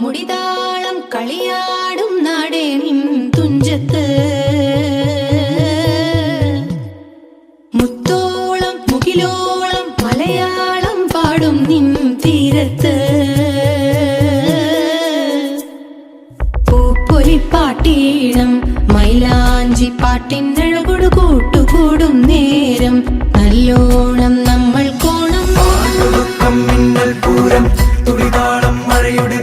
മുടിതാളം കളിയാടും നാടേ നിൻ തുഞ്ചത്ത് മുത്തോളം മുകിലോളം മലയാളം പാടും നിൻ തീരത്ത് പൂപ്പൊലിപ്പാട്ടീണം മൈലാഞ്ചി പാട്ടിനഴകൊടു കൂട്ടുകൂടും നേരം നല്ലോണം നമ്മൾ കോണം മിന്നൽ പൂരം തുടിതാളം മഴയുടെ